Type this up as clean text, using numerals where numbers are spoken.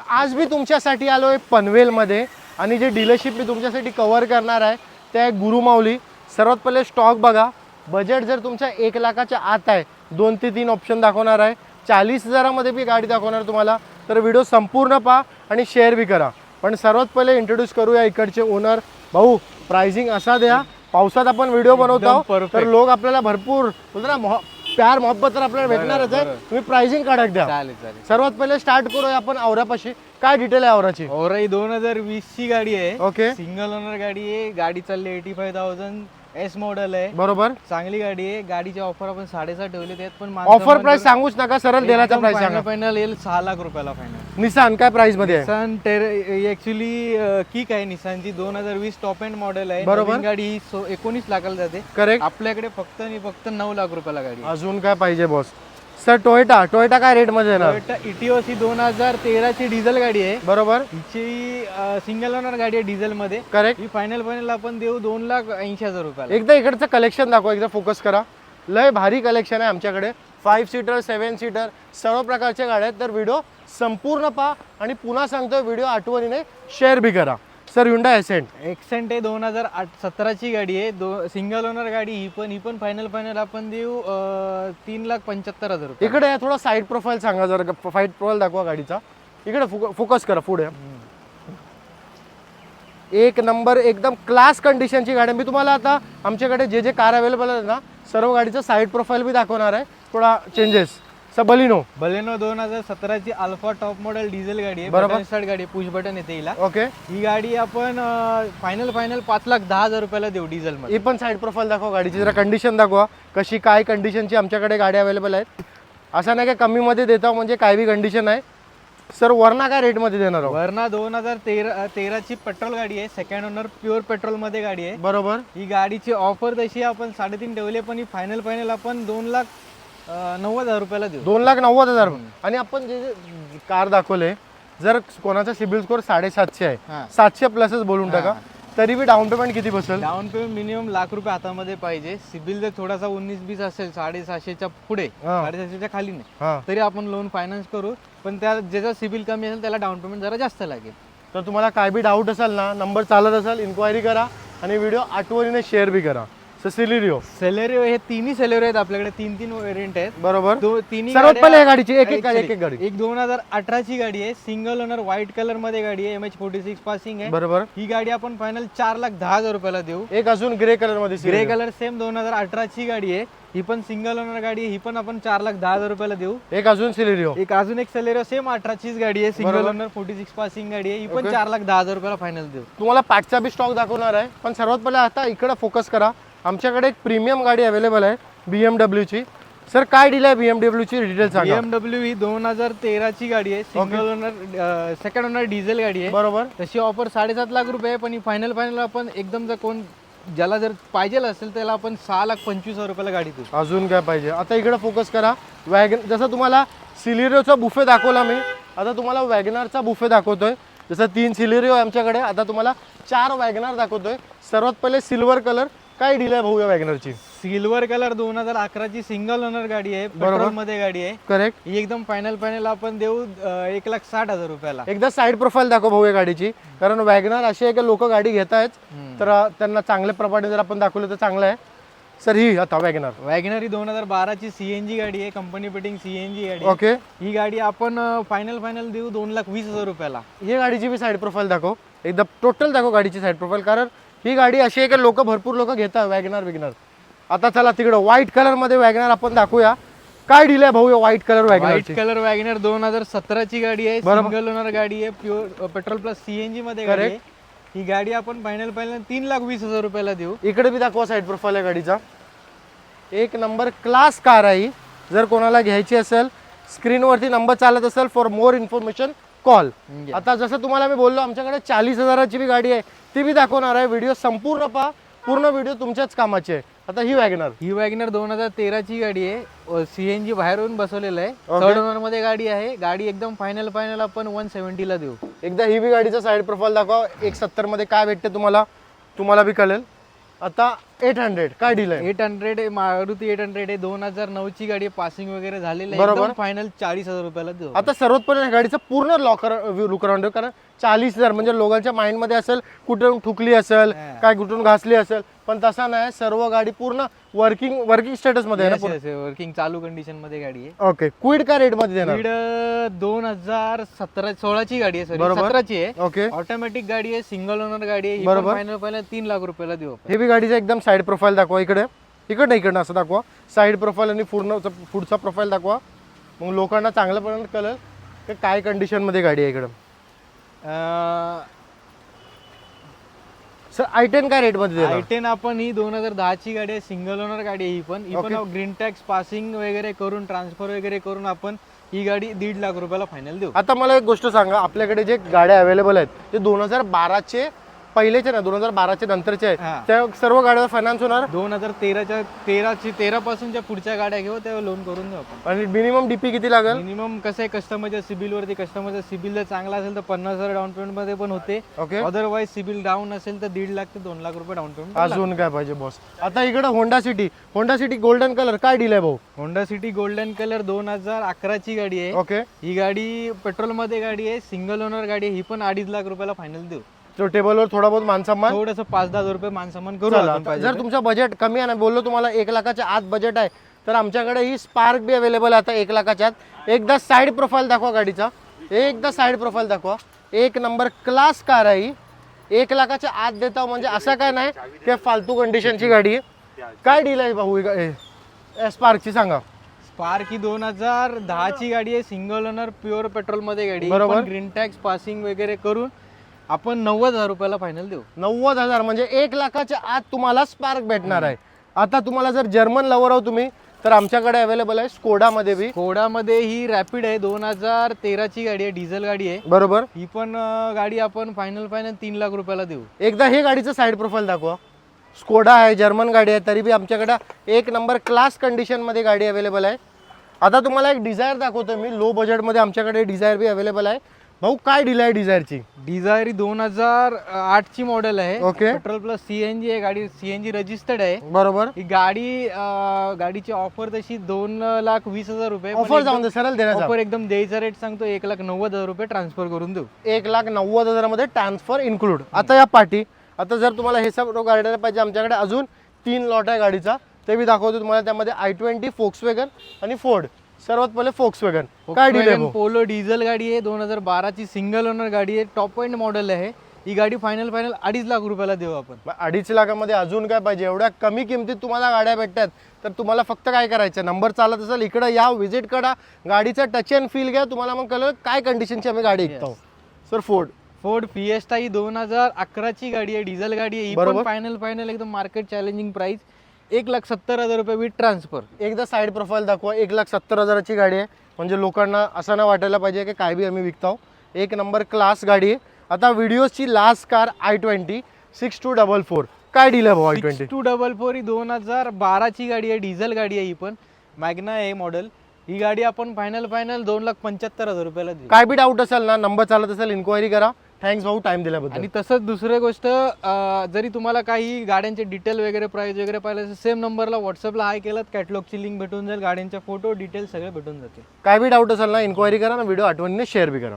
आज मी तुमच्यासाठी आलो आहे पनवेलमध्ये आणि जे डीलरशिप मी तुमच्यासाठी कव्हर करणार आहे ते आहे गुरुमाऊली. सर्वात पहिले स्टॉक बघा. बजेट जर तुमच्या 1 लाखाच्या आत आहे, 2 ते 3 ऑप्शन दाखवणार आहे. 40,000मध्ये बी गाडी दाखवणार तुम्हाला. तर व्हिडिओ संपूर्ण पहा आणि शेअर बी करा. पण सर्वात पहिले इंट्रोड्यूस करूया इकडचे ओनर. भाऊ, प्राइसिंग असा द्या, पावसात आपण व्हिडिओ बनवतो तर लोक आपल्याला भरपूर बोलतो ना, प्यार मोहब्बत तर आपल्याला भेटणारच आहे. तुम्ही प्राइसिंग काढत द्या. चालेल. सर्वात पहिले स्टार्ट करूया आपण औरापाशी. काय डिटेल आहे औराची? औरा ही 2020 ची गाडी आहे. ओके, सिंगल ओनर गाडी आहे. गाडी चालली 85,000 एस मॉडेल आहे. बरोबर. चांगली गाडी आहे. गाडीचे ऑफर आपण 6.5 ठेवले आहेत, पण ऑफर प्राइस सांगूच नका, सरळ देण्याचा प्राइस सांगा. फायनल येईल 6 लाख रुपयाला फायनल. निसान काय प्राइस मध्ये आहे? निसान ऍक्च्युली किक आहे निसानची. 2020 टॉप एंड मॉडेल आहे. बरोबर. नवीन गाडी 19 लाखाला जाते. करेक्ट. आपल्याकडे फक्त 9 लाख रुपयाला गाडी आहे. अजून काय पाहिजे बॉस? सर टोयोटा काय रेट मध्ये येणार? टोयोटा इटिओसी 2013 ची डिझेल गाडी आहे. बरोबर. हिची सिंगल ओनर गाडी आहे डिझेल मध्ये. करेक्ट. ही फायनल आपण देऊ 2,80,000 रुपयाला. एकदा इकडचं कलेक्शन दाखवा, एकदा फोकस करा. लय भारी कलेक्शन आहे आमच्याकडे. 5 सीटर 7 सीटर सर्व प्रकारच्या गाड्या आहेत. तर व्हिडिओ संपूर्ण पहा आणि पुन्हा सांगतो, व्हिडिओ आठवणीने शेअर बी करा. सर Hyundai एक्सेंट आहे 2017 ची गाडी आहे. सिंगल ओनर गाडी. ही पण फायनल आपण देऊ 3,75,000 रुपये. इकडे या, थोडा साईड प्रोफाईल सांगा जरा. साईड प्रोफाईल दाखवा गाडीचा. इकडे फोकस करा पुढे. एक नंबर एकदम क्लास कंडिशनची गाडी. मी तुम्हाला आता आमच्याकडे जे कार अवेलेबल आहे ना, सर्व गाडीचं साईड प्रोफाईल बी दाखवणार आहे. थोडा चेंजेस. बलेनो 2017 ची अल्फा टॉप मॉडेल डिझेल गाडी आहे. बरोबर. बटन स्टार्ट गाडी, पुश बटन येते हिला. ओके. ही गाडी आपण फायनल 5,10,000 रुपयाला देऊ डिझेल मध्ये. ही पण साईड प्रोफाईल दाखवा गाडीची. जरा कंडिशन दाखवा कशी काय कंडिशनची आमच्याकडे गाडी अवेलेबल आहेत. असं नाही का कमी मध्ये देता म्हणजे काय बी कंडिशन आहे. सर वरना काय रेट मध्ये देणार? वरना 2013 ची पेट्रोल गाडी आहे. सेकंड ओनर प्युअर पेट्रोल मध्ये गाडी आहे. बरोबर. ही गाडीची ऑफर तशी आपण 3.5 ठेवली, पण ही फायनल आपण 2,90,000 रुपयाला देऊ. 2,90,000. आणि आपण जे कार दाखवले, जर कोणाचा सिबिल स्कोर 750 आहे, 700 प्लसच बोलून टाका, तरी बी डाऊन पेमेंट किती बसेल? डाऊन पेमेंट मिनिमम लाख रुपये हातामध्ये पाहिजे. सिबिल जर थोडासा 19-20 असेल, 750च्या पुढे, 750च्या खाली नाही, तरी आपण लोन फायनान्स करू. पण त्या ज्याचा सिबिल कमी असेल त्याला डाऊन पेमेंट जरा जास्त लागेल. तर तुम्हाला काय बी डाऊट असेल ना, नंबर चालत असेल, इन्क्वायरी करा आणि व्हिडिओ आठवणीने शेअर बी करा. सेलेरिओ हे तिन्ही सेलेरिओ आहेत आपल्याकडे. 3 व्हेरियंट आहेत. बरोबर. तिन्ही सर्वात पहिले गाडीची एक गाडी. एक 2018 ची गाडी आहे. सिंगल ओनर व्हाईट कलर मध्ये गाडी आहे. MH46 पासिंग आहे. बरोबर. ही गाडी आपण फायनल 4,10,000 रुपयाला देऊ. एक अजून ग्रे कलर मध्ये. ग्रे कलर सेम 2018 ची गाडी आहे. ही पण सिंगल ओनर गाडी आहे. ही पण आपण 4,10,000 रुपयाला देऊ. एक अजून सेलेरिओ. एक सेलेरिओ सेम 18 चीच गाडी आहे. सिंगल ओनर 46 पासिंग गाडी आहे. ही पण 4,10,000 रुपयाला फायनल देऊ. तुम्हाला पॅकचा बी स्टॉक दाखवणार आहे. पण सर्वात पहिले आता इकडे फोकस करा. आमच्याकडे एक प्रीमियम गाडी अवेलेबल आहे BMW ची. सर काय डील आहे BMW ची? डिटेल सांगा. BMW ही 2013 ची गाडी आहे. Single owner second owner diesel गाडी आहे. बरोबर. तशी ऑफर 7.5 लाख रुपये आहे. पण ही फायनल आपण एकदम जर कोण ज्याला जर पाहिजे असेल त्याला आपण 6,25,000 रुपयाला गाडी देऊ. अजून काय पाहिजे? आता इकडे फोकस करा. वॅगन, जसं तुम्हाला सिलेरिओचा बुफे दाखवला मी, आता तुम्हाला वॅगनारचा बुफे दाखवतोय. जसं 3 सिलेरिओ आहे आमच्याकडे, आता तुम्हाला 4 वॅगनार दाखवतोय. सर्वात पहिले सिल्वर कलर. काय डील आहे भाऊ या वॅगनरची? सिल्वर कलर 2011 ची सिंगल ओनर गाडी आहे. पेट्रोल मध्ये गाडी आहे. करेक्ट. ही एकदम फायनल आपण देऊ 1,60,000 रुपयाला. एकदा साईड प्रोफाईल दाखव भाऊ या गाडीची. कारण वॅगनार अशी आहे की लोक गाडी घेत आहेत, तर त्यांना चांगल्या प्रमाणे जर आपण दाखवलं तर चांगलं आहे. सर ही आता वॅगनर ही 2012 ची CNG गाडी आहे. कंपनी फिटिंग CNG गाडी. ओके. ही गाडी आपण फायनल देऊ 2,20,000 रुपयाला. ही गाडीची बी साईड प्रोफाईल दाखव. एकदा टोटल दाखव गाडीची साईड प्रोफाईल. कारण ही गाडी अशी आहे की भरपूर लोक घेतात वॅगनर. आता चला तिकडं व्हाईट कलर मध्ये वॅगनर आपण दाखवूया. काय डील आहे भाऊ या व्हाईट कलर वॅगनर 2017 ची गाडी आहे. सिंगल ओनर गाडी आहे. प्युअर पेट्रोल प्लस CNG मध्ये गाडी आहे. ही गाडी आपण फायनल 3,20,000 रुपयाला देऊ. इकडे बी दाखवा साईड प्रोफाईल आहे गाडीचा. एक नंबर क्लास कार आहे. जर कोणाला घ्यायची असेल, स्क्रीनवरती नंबर चालत असेल, फॉर मोर इन्फॉर्मेशन कॉल. आता जसं तुम्हाला मी बोललो, आमच्याकडे 40,000ची बी गाडी आहे, ती बी दाखवणार आहे. व्हिडिओ संपूर्ण पहा. पूर्ण व्हिडिओ तुमच्याच कामाची आहे. आता ही वॅगनर 2013 ची गाडी आहे. CNG बाहेरून बसवलेलं आहे. थर्ड ओनर मध्ये गाडी आहे. गाडी एकदम फायनल आपण 170 ला देऊ. एकदा ही बी गाडीचा साईड प्रोफाईल दाखवा. 170 मध्ये काय भेटते तुम्हाला बी कळेल. आता 800 काय डील आहे? 800 मारुती 800 आहे, 2009 ची गाडी, पासिंग वगैरे झालेली बरोबर. आहे, फायनल 40,000 रुपयाला देऊ. आता सर्वात पहिले गाडीचं पूर्ण लुक अराउंड कारण 40,000 म्हणजे लोकांच्या माइंड मध्ये असेल कुठून ठुकली असेल, काय कुठून घासली असेल, पण तसा नाही. सर्व गाडी पूर्ण वर्किंग स्टेटस मध्ये आहे ना, वर्किंग चालू कंडिशन मध्ये गाडी आहे. ओके. क्विड काय रेट मध्ये देणार? स्पीड 2016 ची गाडी आहे, सॉरी बरोबर. 17 ची आहे. ओके. ऑटोमॅटिक गाडी आहे, सिंगल ओनर गाडी आहे. बरोबर. फायनल पहिला 3 लाख रुपयाला देऊ आपण. हे बी गाडीचा एकदम साईड प्रोफाईल दाखवा. इकडनं असं दाखवा. साईड प्रोफाईल आणि पुढचा प्रोफाईल दाखवा. मग लोकांना चांगलं पण कळेल की काय कंडिशन मध्ये गाडी आहे. इकडं सर I10 काय रेट मध्ये देणार? I10 आपण ही 2010 ची गाडी आहे, सिंगल ओनर गाडी आहे. ही पण ग्रीन टॅक्स पासिंग वगैरे करून, ट्रान्सफर वगैरे करून आपण ही गाडी 1.5 लाख रुपयाला फायनल देऊ. आता मला एक गोष्ट सांगा, आपल्याकडे जे गाड्या अवेलेबल आहेत ते 2012चे पहिलेचे ना, 2012चे नंतरचे आहेत, हा. त्या सर्व गाड्यावर फायनान्स होणार 2013 पासूनच्या पुढच्या गाड्या घेऊ तेव्हा लोन करून देऊ आपण. आणि मिनिमम डीपी किती लागेल? मिनिमम कसं आहे, कस्टमरच्या सिबिल वरती, कस्टमरचा सिबिल जर चांगला असेल तर 50,000 डाऊन पेमेंट मध्ये पण होते. ओके. अदरवाइज सिबिल डाऊन असेल तर 1.5 लाख ते 2 लाख रुपये डाऊन पेमेंट. अजून काय पाहिजे बॉस? आता इकडे होंडा सिटी गोल्डन कलर काय डील आहे भाऊ? होंडा सिटी गोल्डन कलर 2011 ची गाडी आहे. ओके. ही गाडी पेट्रोल मध्ये गाडी आहे, सिंगल ओनर गाडी आहे. ही पण 2.5 लाख रुपयाला फायनल देऊ. तो टेबलवर थोडा बहुत मानसन्मान थोडस 5-10 रुपये मानसन्मान करू चला, आपण पाहिजे जर तुमचं बजेट कमी आहे ना, बोललो तुम्हाला 1 लाखाच्या आत बजेट आहे, तर आमच्याकडे ही स्पार्क बी अवेलेबल आहे आता 1 लाखाच्या आत. एकदा साईड प्रोफाईल दाखवा गाडीचा, एकदा साईड प्रोफाईल दाखवा. एक नंबर क्लास कार आहे ही. 1 लाखाच्या आत देता म्हणजे असं काय नाही की फालतू कंडिशनची गाडी आहे. काय डील आहे भाऊ स्पार्कची सांगा? स्पार्क ही 2010 ची गाडी आहे, सिंगल ओनर प्युअर पेट्रोल मध्ये गाडी. बरोबर. ग्रीन टॅक्स पासिंग वगैरे करून आपण 90,000 रुपयाला फायनल देऊ. 90,000 म्हणजे 1 लाखाच्या आत तुम्हाला स्पार्क भेटणार आहे. आता तुम्हाला जर जर्मन लवर आहो तुम्ही, तर आमच्याकडे अवेलेबल आहे स्कोडा मध्ये बी. स्कोडा मध्ये ही रॅपिड आहे, 2013 ची गाडी आहे, डिझेल गाडी आहे. बरोबर. ही पण गाडी आपण फायनल 3 लाख रुपयाला देऊ. एकदा हे गाडीचं साईड प्रोफाईल दाखवा. स्कोडा आहे, जर्मन गाडी आहे, तरी बी आमच्याकडे 1 नंबर क्लास कंडिशन मध्ये गाडी अवेलेबल आहे. आता तुम्हाला एक डिझायर दाखवतो मी, लो बजेट मध्ये आमच्याकडे डिझायर बी अवेलेबल आहे. भाऊ काय डील आहे डिझायरची? डिझायर 2008 ची मॉडेल आहे. ओके. पेट्रोल प्लस सीएनजी आहे गाडी, सीएनजी रजिस्टर्ड आहे. बरोबर. ही गाडीची ऑफर तशी 2,20,000 रुपये. ऑफर जाऊन दे, सरळ देण्याचा ऑफर एकदम द्यायचा रेट सांगतो, 1,90,000 रुपये ट्रान्सफर करून देऊ. 1,90,000 मध्ये ट्रान्सफर इन्क्लूड. आता या पार्टी, आता जर तुम्हाला हे सब गाड्या पाहिजे, आमच्याकडे अजून 3 लॉट आहे गाडीचा, ते बी दाखवतो तुम्हाला. त्यामध्ये I20, फोक्सवॅगन आणि फोर्ड. सर्वात पहिले फोक्सवॅगन काय डील आहे? पोलो डिझेल गाडी आहे, 2012 ची सिंगल ओनर गाडी आहे, टॉप एंड मॉडेल आहे. ही गाडी फायनल 2.5 लाख रुपयाला देऊ आपण. 2.5 लाखामध्ये अजून काय पाहिजे? एवढ्या कमी किमतीत तुम्हाला गाड्या भेटतात, तर तुम्हाला फक्त काय करायचं, नंबर चालत असेल इकडे या, व्हिजिट करा, गाडीचा टच अँड फील घ्या, तुम्हाला मग कळलं काय कंडिशनची आम्ही गाडी विकतो. सर फोर्ड फिएस्टा ही 2011 ची गाडी आहे, डिझेल गाडी आहे. ही पण फायनल एकदम मार्केट चॅलेंजिंग प्राइस 1,70,000 रुपये विथ ट्रान्सफर. एकदा साईड प्रोफाईल दाखवा. 1,70,000ची गाडी आहे, म्हणजे लोकांना असं नाही वाटायला पाहिजे की काय बी आम्ही विकतो. 1 नंबर क्लास गाडी आहे. आता व्हिडिओची लास्ट कार I20 6244 काय डील आहे भाऊ? I20 6244 ही 2012 ची गाडी आहे, डिझेल गाडी आहे. ही पण मॅग्ना आहे मॉडेल. ही गाडी आपण फायनल 2,75,000 रुपयाला देऊ. काय बी डाऊट असेल ना, नंबर चालत असेल, इन्क्वायरी करा. थँक्स भाऊ टाइम दिल्याबद्दल. आणि तसंच दुसरी गोष्ट, जरी तुम्हाला काही गाड्यांचे डिटेल वगैरे प्राइस वगैरे पाहिलं, सेम नंबरला व्हॉट्सअपला हाय केलं, कॅटलॉगची लिंक भेटून जाईल, गाड्यांच्या फोटो डिटेल सगळे भेटून जाते. काय बी डाऊट असेल ना, इन्क्वायरी करा ना, व्हिडिओ आठवणीने शेअर बी करा.